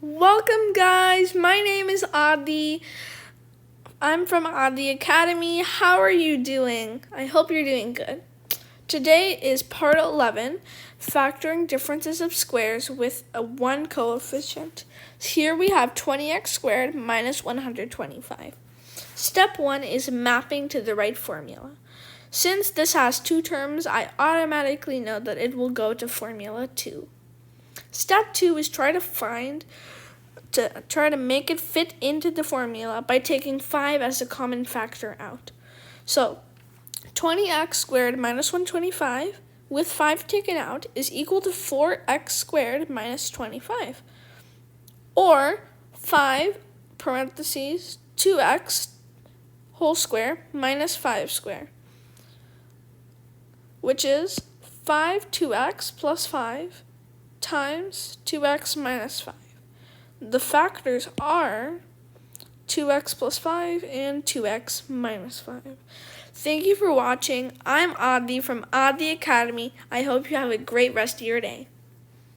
Welcome, guys. My name is Aadi. I'm from Aadi Academy. How are you doing? I hope you're doing good. Today is part 11, factoring differences of squares with a 1 coefficient. Here we have 20x squared minus 125. Step 1 is mapping to the right formula. Since this has two terms, I automatically know that it will go to formula 2. Step 2 is try to make it fit into the formula by taking 5 as a common factor out. So 20x squared minus 125 with 5 taken out is equal to 4x squared minus 25. Or 5 parentheses 2x whole square minus 5 square, which is 2x plus 5 times 2x minus 5. The factors are 2x plus 5 and 2x minus 5. Thank you for watching. I'm Aadi from Aadi Academy. I hope you have a great rest of your day.